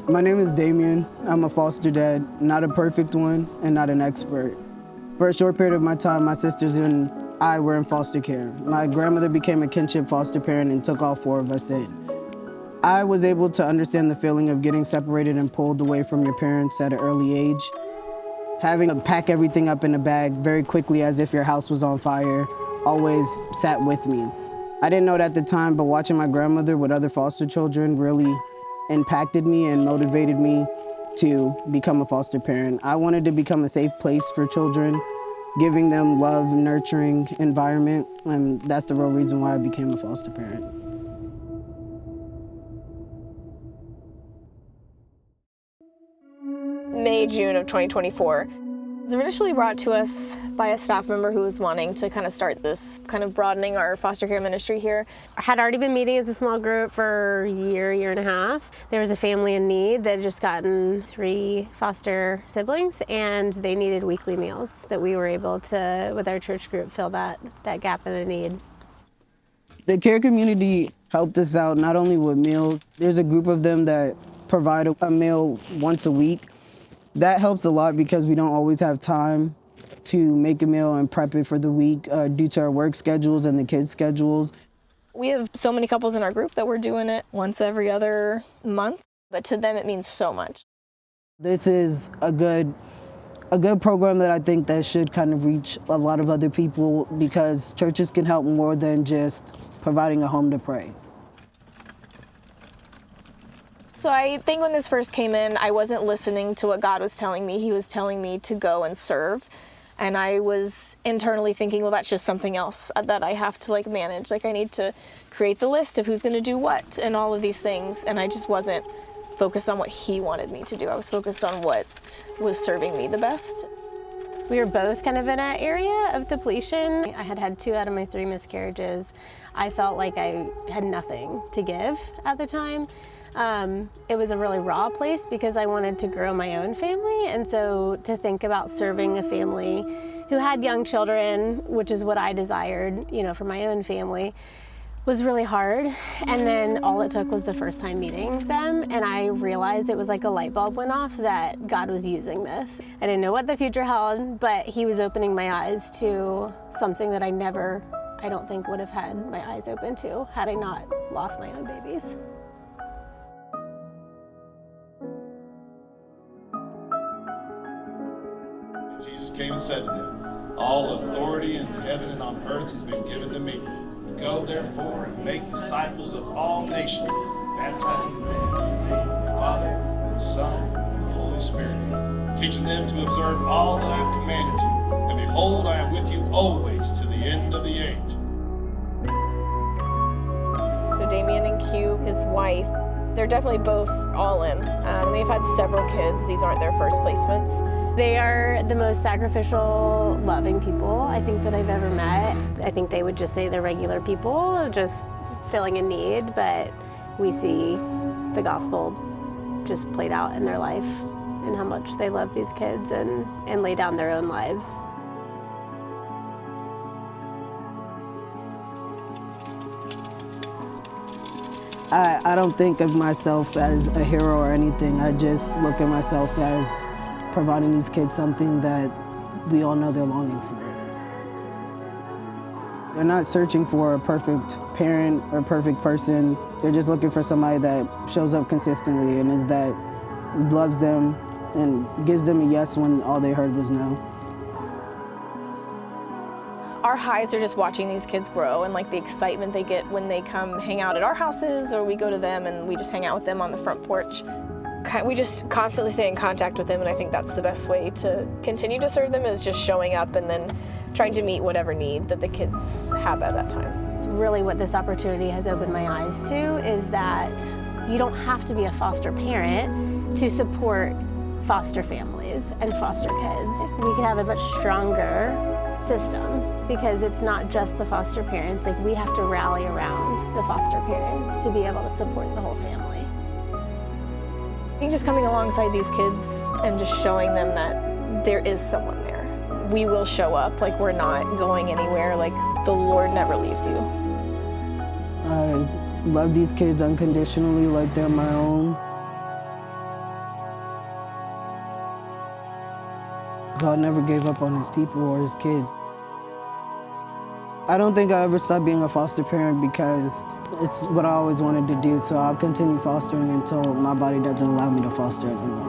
My name is Damien. I'm a foster dad, not a perfect one and not an expert. For a short period of my time, my sisters and I were in foster care. My grandmother became a kinship foster parent and took all 4 of us in. I was able to understand the feeling of getting separated and pulled away from your parents at an early age. Having to pack everything up in a bag very quickly as if your house was on fire always sat with me. I didn't know it at the time, but watching my grandmother with other foster children really impacted me and motivated me to become a foster parent. I wanted to become a safe place for children, giving them love, nurturing environment, and that's the real reason why I became a foster parent. May, June of 2024. It was initially brought to us by a staff member who was wanting to kind of start this kind of broadening our foster care ministry here. I had already been meeting as a small group for a year and a half. There was a family in need that had just gotten 3 foster siblings, and they needed weekly meals that we were able to, with our church group, fill that gap in the need. The care community helped us out not only with meals. There's a group of them that provide a meal once a week. That helps a lot because we don't always have time to make a meal and prep it for the week due to our work schedules and the kids' schedules. We have so many couples in our group that we're doing it once every other month, but to them it means so much. This is a good program that I think that should kind of reach a lot of other people because churches can help more than just providing a home to pray. So I think when this first came in, I wasn't listening to what God was telling me. He was telling me to go and serve. And I was internally thinking, well, that's just something else that I have to manage. I need to create the list of who's going to do what and all of these things. And I just wasn't focused on what He wanted me to do. I was focused on what was serving me the best. We were both kind of in an area of depletion. I had had 2 out of my 3 miscarriages. I felt like I had nothing to give at the time. It was a really raw place because I wanted to grow my own family, and so to think about serving a family who had young children, which is what I desired, for my own family, was really hard. And then all it took was the first time meeting them, and I realized it was like a light bulb went off that God was using this. I didn't know what the future held, but He was opening my eyes to something that I don't think would have had my eyes open to had I not lost my own babies. Jesus came and said to them, "All authority in heaven and on earth has been given to me. Go therefore and make disciples of all nations, baptizing them in the name of the Father, and the Son, and the Holy Spirit, teaching them to observe all that I have commanded you. And behold, I am with you always to the end of the age." So Damien and Q, his wife, they're definitely both all in. They've had several kids. These aren't their first placements. They are the most sacrificial, loving people I think that I've ever met. I think they would just say they're regular people, just filling a need, but we see the gospel just played out in their life and how much they love these kids and lay down their own lives. I don't think of myself as a hero or anything. I just look at myself as providing these kids something that we all know they're longing for. They're not searching for a perfect parent or perfect person. They're just looking for somebody that shows up consistently and loves them and gives them a yes when all they heard was no. Our highs are just watching these kids grow and the excitement they get when they come hang out at our houses or we go to them and we just hang out with them on the front porch. We just constantly stay in contact with them, and I think that's the best way to continue to serve them is just showing up and then trying to meet whatever need that the kids have at that time. It's really what this opportunity has opened my eyes to is that you don't have to be a foster parent to support foster families and foster kids. We could have a much stronger system because it's not just the foster parents. We have to rally around the foster parents to be able to support the whole family. I think just coming alongside these kids and just showing them that there is someone there. We will show up, we're not going anywhere, the Lord never leaves you. I love these kids unconditionally like they're my own. God never gave up on his people or his kids. I don't think I ever stopped being a foster parent because it's what I always wanted to do, so I'll continue fostering until my body doesn't allow me to foster anymore.